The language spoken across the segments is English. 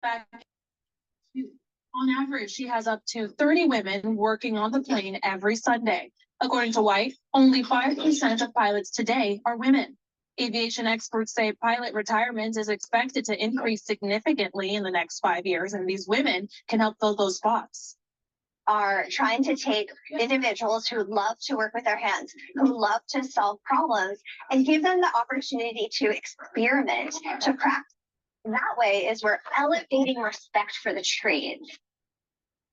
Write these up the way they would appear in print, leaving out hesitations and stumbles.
Back on average, she has up to 30 women working on the plane every Sunday. According to White, only 5% of pilots today are women. Aviation experts say pilot retirement is expected to increase significantly in the next 5 years, and these women can help fill those spots. Are trying to take individuals who love to work with their hands, who love to solve problems, and give them the opportunity to experiment, to practice. That way is we're elevating respect for the trade.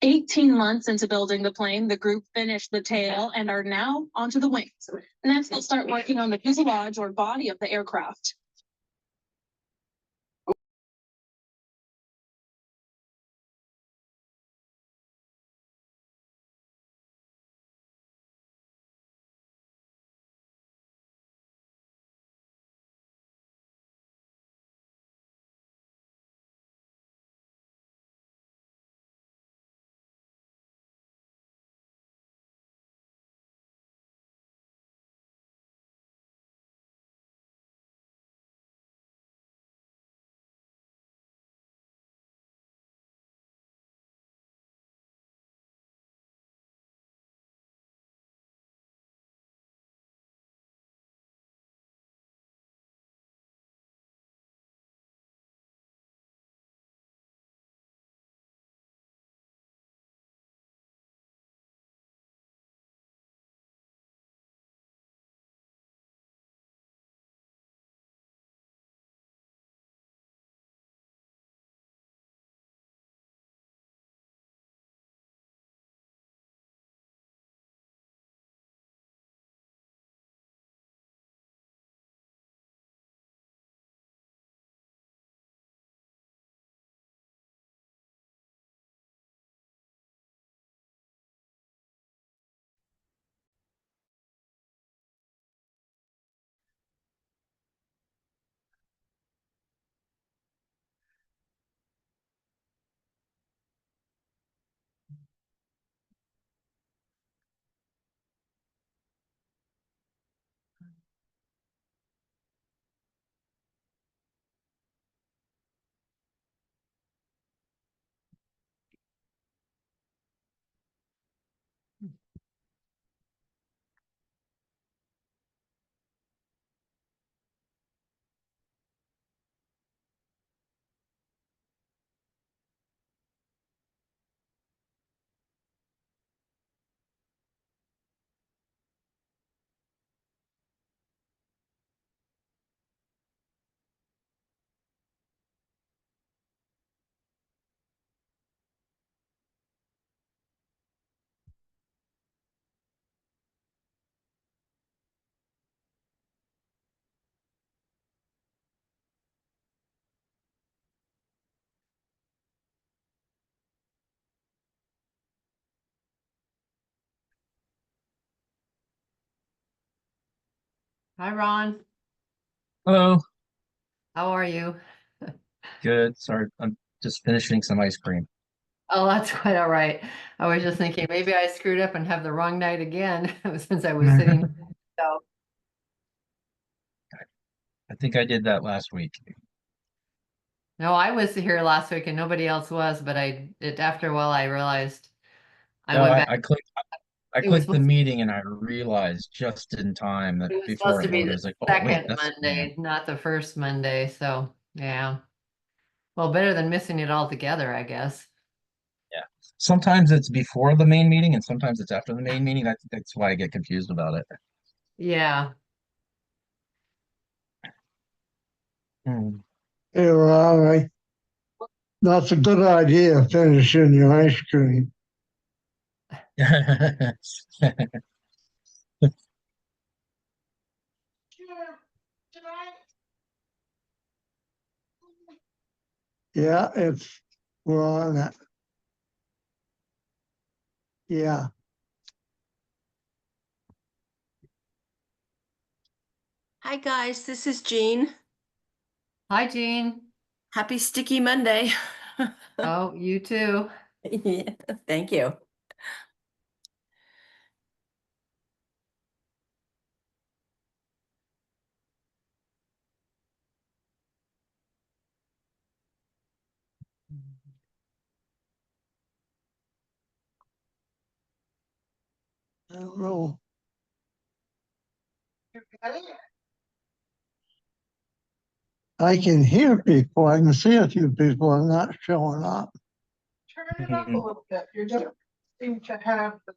18 months into building the plane, the group finished the tail and are now onto the wings. Next, they'll start working on the fuselage or body of the aircraft. Hi, Ron. Hello. How are you? Good. Sorry, I'm just finishing some ice cream. Oh, that's quite all right. I was just thinking maybe I screwed up and have the wrong night again since I was sitting. So, I think I did that last week. no, I was here last week and nobody else was, but after a while I realized I No, went I, back. I clicked I It was clicked the supposed meeting and I realized just in time that it was before supposed it to be loaded, I the was like, oh wait, second that's spam. Monday, not the first Monday. So, yeah. Well, better than missing it all together, I guess. Yeah. Sometimes it's before the main meeting and sometimes it's after the main meeting. That's why I get confused about it. Yeah. Hmm. Hey, Larry, that's a good idea, finishing your ice cream. Yeah, we're on it. Yeah. Hi guys, this is Jean. Hi, Jean. Happy Sticky Monday. Oh, you too. Yeah, thank you. I don't know. I can hear people. I can see a few people are not showing up. Turn it up a little bit. You just seem to have the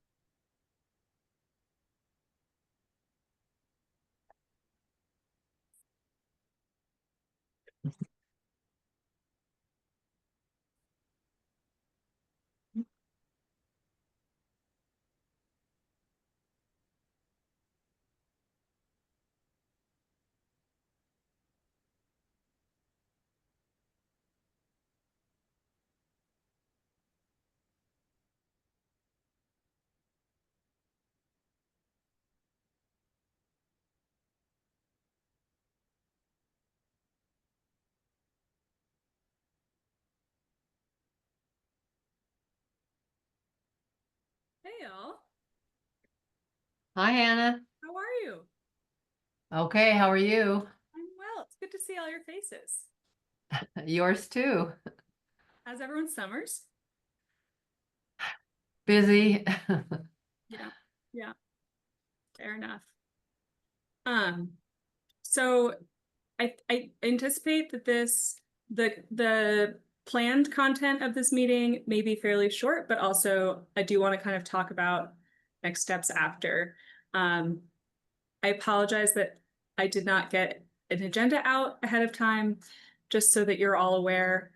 Hey y'all, Hi, Hannah. how are you? Okay, how are you? I'm well. It's good to see all your faces. Yours too. How's everyone's summers? Busy. Yeah, yeah, fair enough. Um, so I anticipate that the planned content of this meeting may be fairly short, but also I do want to kind of talk about next steps after. I apologize that I did not get an agenda out ahead of time, just so that you're all aware.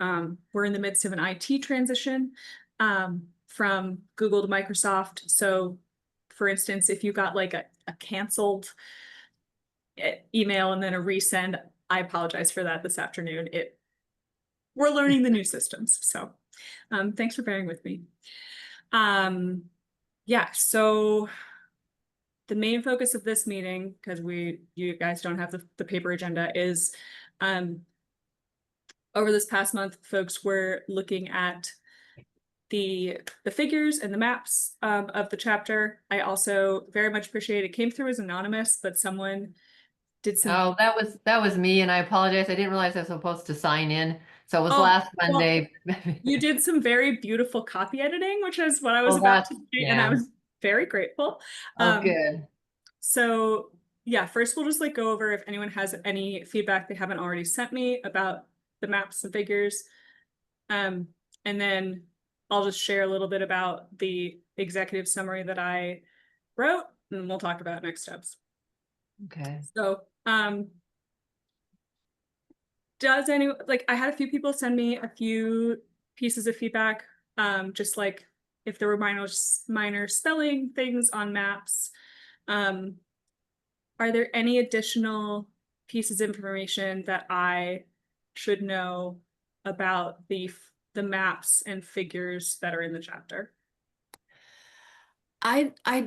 We're in the midst of an IT transition from Google to Microsoft. So for instance, if you got like a canceled email and then a resend, I apologize for that this afternoon. We're learning the new systems. So thanks for bearing with me. Yeah, so the main focus of this meeting, because you guys don't have the paper agenda, is over this past month, folks were looking at the figures and the maps of the chapter. I also very much appreciate it came through as anonymous, but someone did some. Oh, that was me, and I apologize. I didn't realize I was supposed to sign in. So it was Oh, last well, Monday. you did some very beautiful copy editing, which is what I was Oh, about to that's say, and I yeah. was very grateful. Oh, good. So yeah, first we'll just like go over if anyone has any feedback they haven't already sent me about the maps and figures. And then I'll just share a little bit about the executive summary that I wrote, and we'll talk about next steps. Okay. So, does anyone, like, I had a few people send me a few pieces of feedback, just like if there were minor spelling things on maps. Are there any additional pieces of information that I should know about the maps and figures that are in the chapter?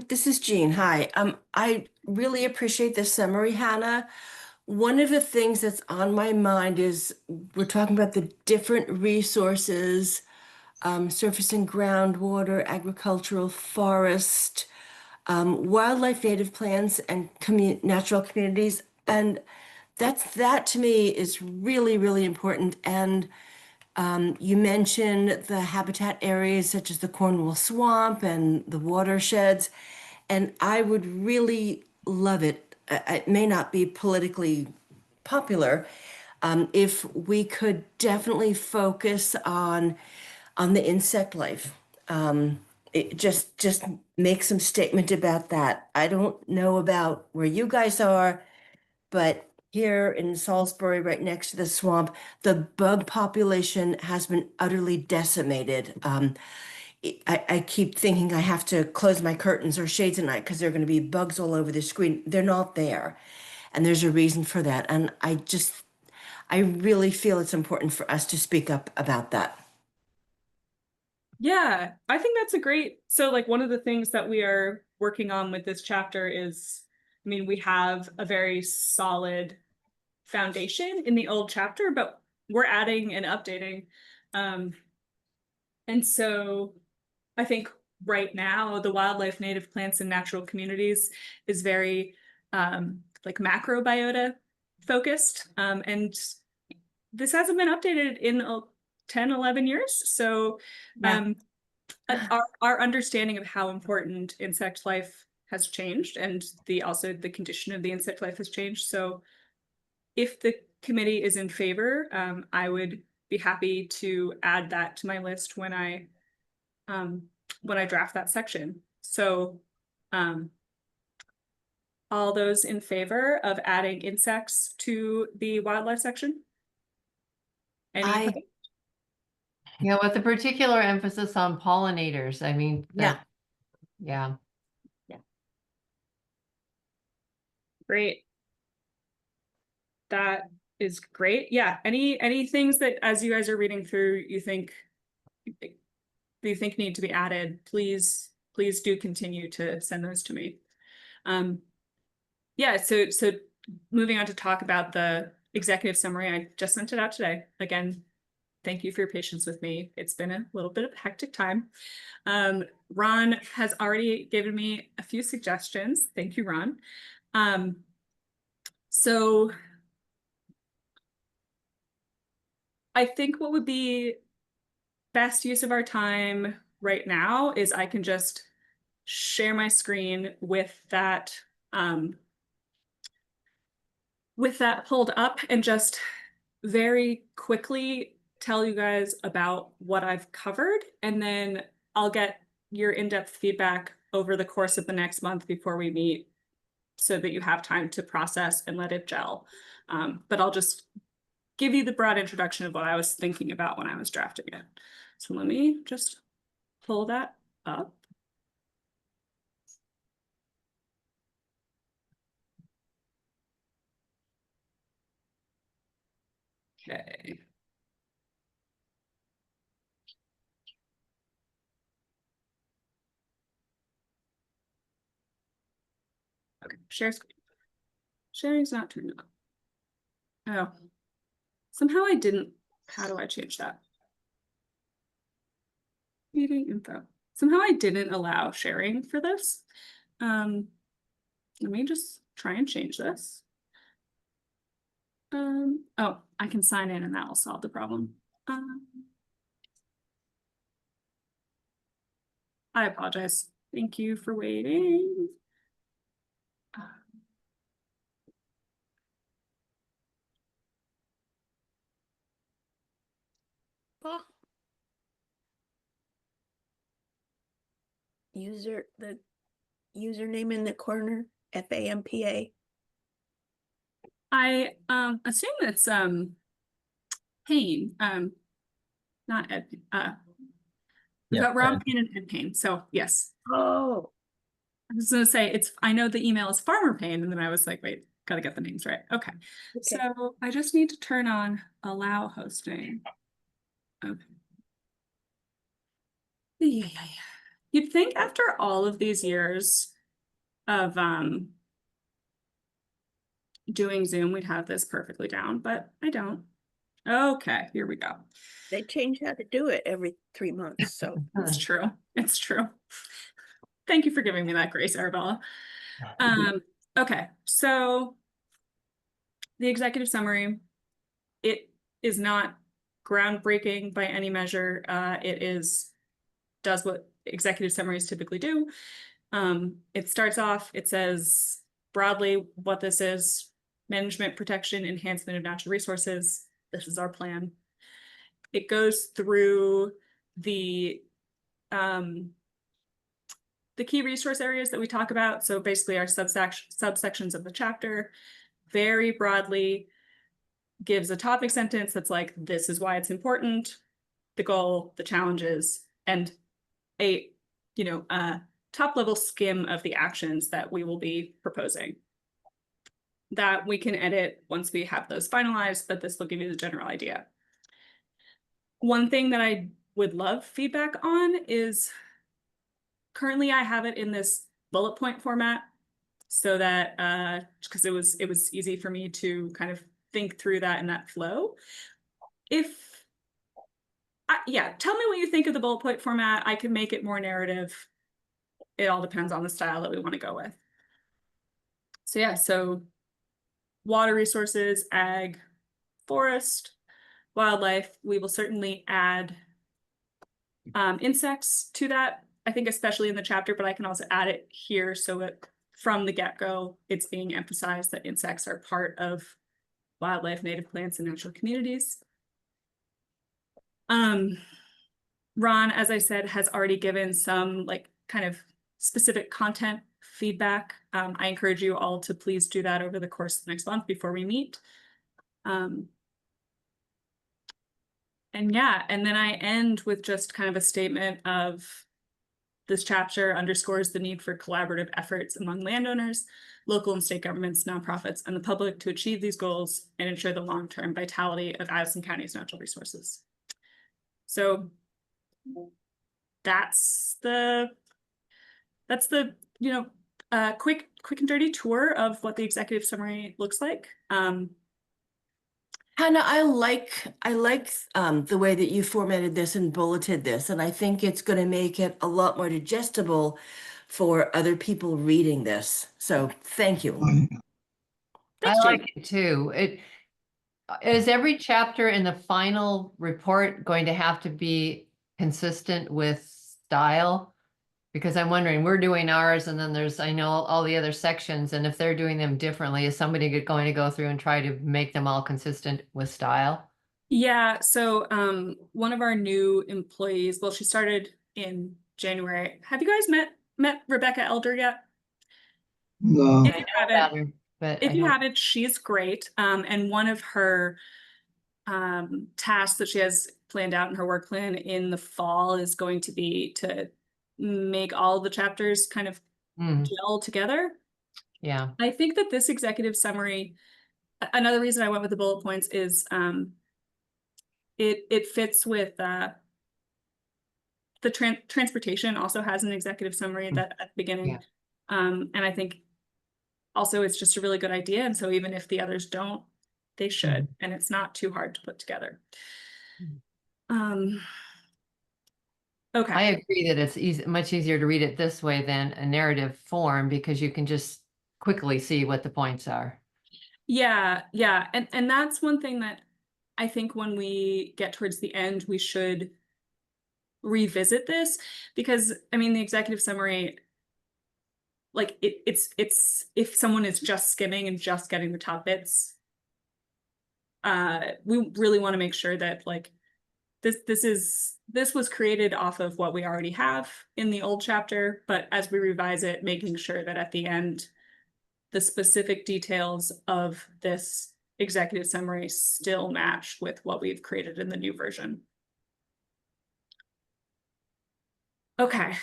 This is Jean. Hi. I really appreciate the summary, Hannah. One of the things that's on my mind is we're talking about the different resources, surface and groundwater, agricultural, forest, wildlife, native plants, and natural communities. And that to me is really, really important. And you mentioned the habitat areas such as the Cornwall Swamp and the watersheds, and I would really love it. It may not be politically popular, if we could definitely focus on the insect life. It just make some statement about that. I don't know about where you guys are, but here in Salisbury, right next to the swamp, the bug population has been utterly decimated. I keep thinking I have to close my curtains or shades at night because there are going to be bugs all over the screen. They're not there. And there's a reason for that. And I really feel it's important for us to speak up about that. Yeah, I think that's a great, so like one of the things that we are working on with this chapter is, I mean, we have a very solid foundation in the old chapter, but we're adding and updating. And so I think right now the wildlife, native plants, and natural communities is very like macrobiota focused. And this hasn't been updated in 10, 11 years. So Yeah. our understanding of how important insect life has changed, and also the condition of the insect life has changed. So if the committee is in favor, I would be happy to add that to my list when I draft that section. So all those in favor of adding insects to the wildlife section? Any I- opposed? Yeah, with a particular emphasis on pollinators. I mean, Yeah. yeah. Great. That is great. Yeah. Any things that as you guys are reading through, you think need to be added, please do continue to send those to me. Yeah, so moving on to talk about the executive summary, I just sent it out today. Again, thank you for your patience with me. It's been a little bit of a hectic time. Ron has already given me a few suggestions. Thank you, Ron. So I think what would be best use of our time right now is I can just share my screen with that pulled up and just very quickly tell you guys about what I've covered, and then I'll get your in-depth feedback over the course of the next month before we meet so that you have time to process and let it gel. But I'll just give you the broad introduction of what I was thinking about when I was drafting it. So let me just pull that up. Okay. Okay, share screen. Sharing's not turned on. Oh, somehow I didn't. How do I change that? Meeting info. Somehow I didn't allow sharing for this. Let me just try and change this. Oh, I can sign in and that will solve the problem. I apologize. Thank you for waiting. The username in the corner, FAMPA. I assume it's Payne, not Ed. We've Yeah, got Rob Ed. Payne and Ed Payne. So yes. Oh, I was gonna say I know the email is Farmer Payne, and then I was like, wait, gotta get the names right. Okay. So I just need to turn on allow hosting. Okay. Yeah. You'd think after all of these years of doing Zoom, we'd have this perfectly down, but I don't. Okay, here we go. they change how to do it every 3 months, so. It's true. It's true. Thank you for giving me that grace, Arabella. Okay, so the executive summary, it is not groundbreaking by any measure. It does what executive summaries typically do. It starts off, it says broadly what this is: management, protection, enhancement of natural resources. This is our plan. It goes through the key resource areas that we talk about. So basically our subsections of the chapter, very broadly gives a topic sentence that's like, this is why it's important, the goal, the challenges, and a top level skim of the actions that we will be proposing that we can edit once we have those finalized, but this will give you the general idea. One thing that I would love feedback on is currently I have it in this bullet point format so that because it was easy for me to kind of think through that in that flow. Tell me what you think of the bullet point format. I can make it more narrative. It all depends on the style that we want to go with. So water resources, ag, forest, wildlife. We will certainly add insects to that, I think especially in the chapter, but I can also add it here so it from the get-go, it's being emphasized that insects are part of wildlife, native plants, and natural communities. Ron, as I said, has already given some like kind of specific content feedback. I encourage you all to please do that over the course of the next month before we meet. And yeah, and then I end with just kind of a statement of this chapter underscores the need for collaborative efforts among landowners, local and state governments, nonprofits, and the public to achieve these goals and ensure the long-term vitality of Addison County's natural resources. So that's the quick and dirty tour of what the executive summary looks like. Hannah, I like the way that you formatted this and bulleted this, and I think it's going to make it a lot more digestible for other people reading this. So thank you. I like it too. Is every chapter in the final report going to have to be consistent with style? Because I'm wondering, we're doing ours and then there's, I know all the other sections, and if they're doing them differently, is somebody going to go through and try to make them all consistent with style? Yeah, so one of our new employees, well, she started in January. Have you guys met Rebecca Elder yet? No. If you haven't, if you haven't, she's great. And one of her tasks that she has planned out in her work plan in the fall is going to be to make all the chapters kind of gel together. Yeah. I think that this executive summary, another reason I went with the bullet points is it fits with the transportation also has an executive summary that at the beginning. And I think also it's just a really good idea. And so even if the others don't, they should, and it's not too hard to put together. Okay. I agree that it's much easier to read it this way than a narrative form, because you can just quickly see what the points are. Yeah, yeah. And that's one thing that I think when we get towards the end, we should revisit this, because I mean, the executive summary, like it's if someone is just skimming and just getting the top bits, we really want to make sure that like this was created off of what we already have in the old chapter, but as we revise it, making sure that at the end, the specific details of this executive summary still match with what we've created in the new version. Okay.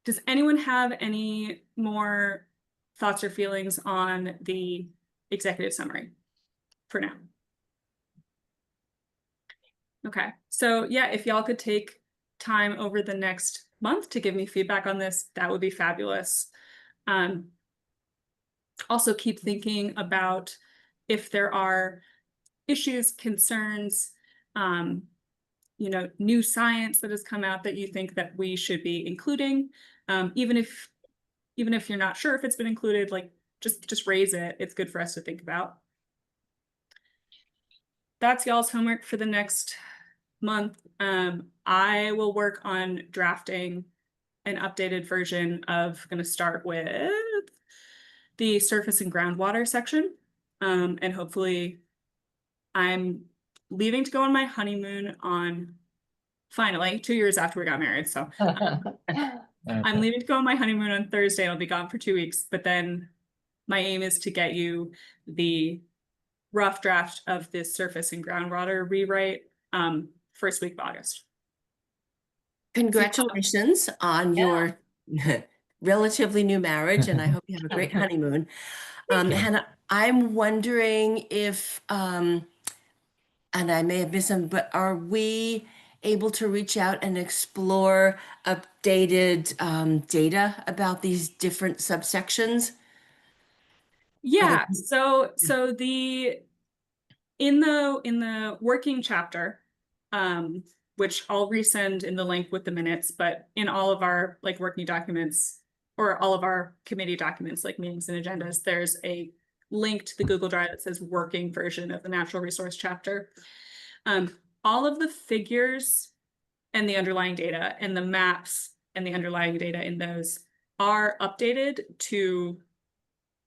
Does anyone have any more thoughts or feelings on the executive summary for now? Okay, so yeah, if y'all could take time over the next month to give me feedback on this, that would be fabulous. Also keep thinking about if there are issues, concerns, new science that has come out that you think that we should be including. Even if you're not sure if it's been included, like just raise it. It's good for us to think about. That's y'all's homework for the next month. I will work on drafting an updated version of, going to start with the surface and groundwater section. And hopefully I'm leaving to go on my honeymoon on, finally, 2 years after we got married. So I'm leaving to go on my honeymoon on Thursday. I'll be gone for 2 weeks, but then my aim is to get you the rough draft of this surface and groundwater rewrite first week of August. Congratulations on your relatively new marriage, and I hope you have a great honeymoon. Hannah, I'm wondering if, and I may have missed some, but are we able to reach out and explore updated data about these different subsections? Yeah, so in the working chapter, which I'll resend in the link with the minutes, but in all of our like working documents or all of our committee documents, like meetings and agendas, there's a link to the Google Drive that says working version of the natural resource chapter. All of the figures and the underlying data and the maps and the underlying data in those are updated to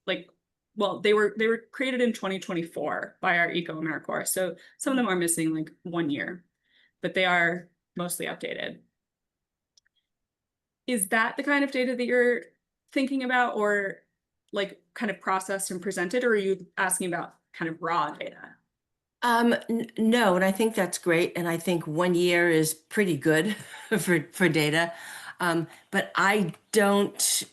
like, well, they were created in 2024 by our Eco AmeriCorps. So some of them are missing like 1 year, but they are mostly updated. Is that the kind of data that you're thinking about, or like kind of processed and presented, or are you asking about kind of raw data? No, and I think that's great. And I think 1 year is pretty good for data. But I don't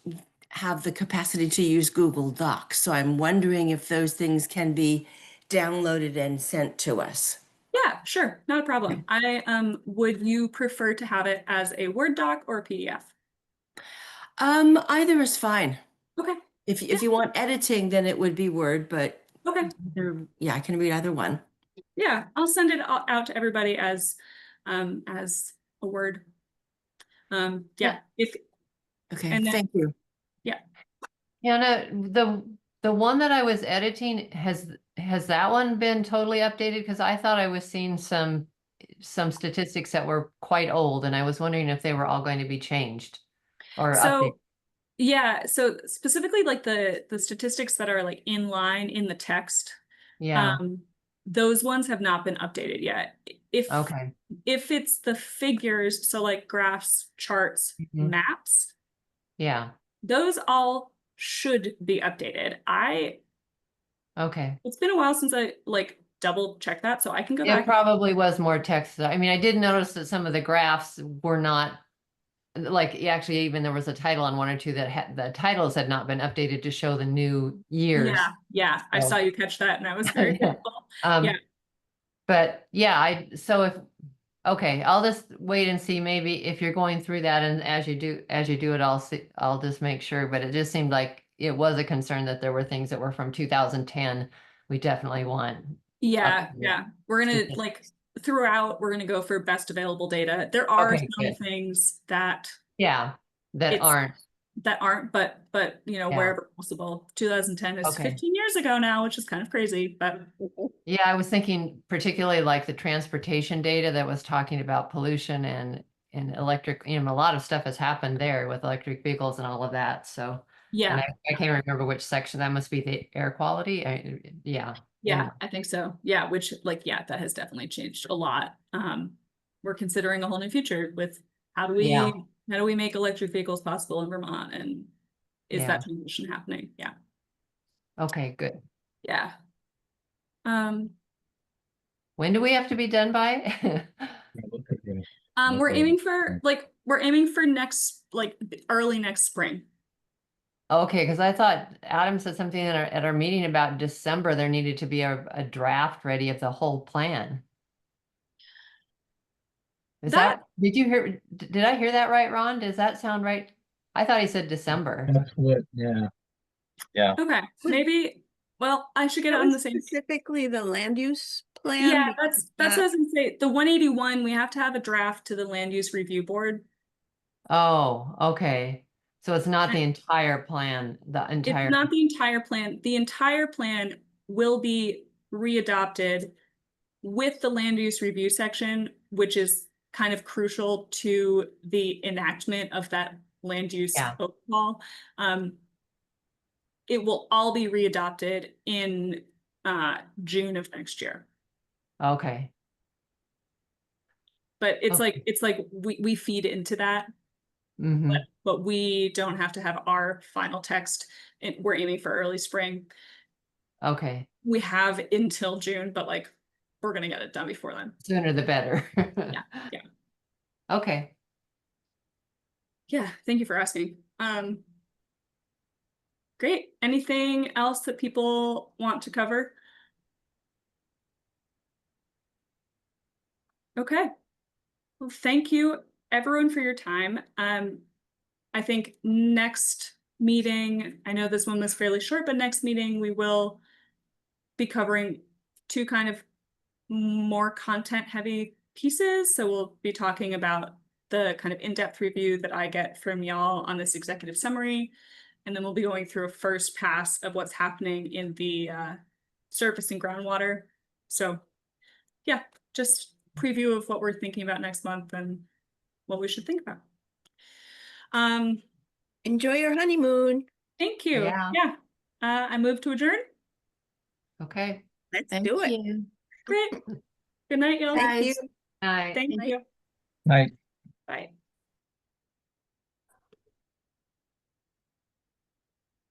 have the capacity to use Google Docs. So I'm wondering if those things can be downloaded and sent to us. Yeah, sure, not a problem. Would you prefer to have it as a Word doc or a PDF? Either is fine. Okay, If you want editing, then it would be Word, but okay. yeah, I can read either one. Yeah, I'll send it out to everybody as a Word. Yeah, if Okay, and then- thank you. Hannah, the one that I was editing, has that one been totally updated? Because I thought I was seeing some statistics that were quite old, and I was wondering if they were all going to be changed or updated. So yeah, so specifically like the statistics that are like in line in the text, Yeah, those ones have not been updated yet. okay. If it's the figures, so like graphs, charts, Mhm. maps, Yeah, those all should be updated. okay. It's been a while since I like double checked that, so I can go It back. probably was more text. I mean, I did notice that some of the graphs were not, like, actually, even there was a title on one or two that had, the titles had not been updated to show the new years. Yeah, I So- saw you catch that, and I was very Yeah. grateful. Yeah. But yeah, okay, I'll just wait and see, maybe if you're going through that, and as you do it, I'll just make sure, but it just seemed like it was a concern that there were things that were from 2010. We definitely want. Yeah, updated. yeah. We're gonna Okay. like throughout, we're gonna go for best available data. There are Okay, some good. things that Yeah, that It's- aren't. but you know, Yeah. wherever possible. 2010 is Okay. 15 years ago now, which is kind of crazy, but Yeah, I was thinking particularly like the transportation data that was talking about pollution and electric, a lot of stuff has happened there with electric vehicles and all of that, so. And yeah, I can't remember which section, that must be the air quality, yeah. yeah, I think so. Yeah, which like, yeah, that has definitely changed a lot. We're considering a whole new future with how do Yeah. we make electric vehicles possible in Vermont, and is Yeah. that transition happening? Yeah, Okay, good. yeah. When do we have to be done by? We're aiming for early next spring. Okay, because I thought Adam said something at our meeting about December, there needed to be a draft ready of the whole plan. Did you hear, did I hear that right, Ron? Does that sound right? I thought he said December. That's what, yeah. Yeah. Okay, maybe, well, I should get it That on was the same. specifically the land use plan. Yeah, because that's what I was gonna say. The 181, we have to have a draft to the land use review board. Oh, okay. So it's not the entire plan, the entire. It's not the entire plan. The entire plan will be readopted with the land use review section, which is kind of crucial to the enactment of that land use Yeah. protocol. It will all be readopted in June of next year. Okay, But it's Okay. like we feed into that, hmm but we don't have to have our final text. And we're aiming for early spring. okay. We have until June, but like we're gonna get it done before then. Sooner the better. yeah. Okay. Yeah, thank you for asking. Great. Anything else that people want to cover? Okay. Well, thank you everyone for your time. I think next meeting, I know this one was fairly short, but next meeting we will be covering two kind of more content heavy pieces. So we'll be talking about the kind of in-depth review that I get from y'all on this executive summary. And then we'll be going through a first pass of what's happening in the surface and groundwater. So yeah, just preview of what we're thinking about next month and what we should think about. Enjoy your honeymoon. Thank you. Yeah. Yeah. I move to adjourn. Okay. Let's Thank do it. you. Great. Good night, y'all. Thank you. Night. Thank you. Night. Bye.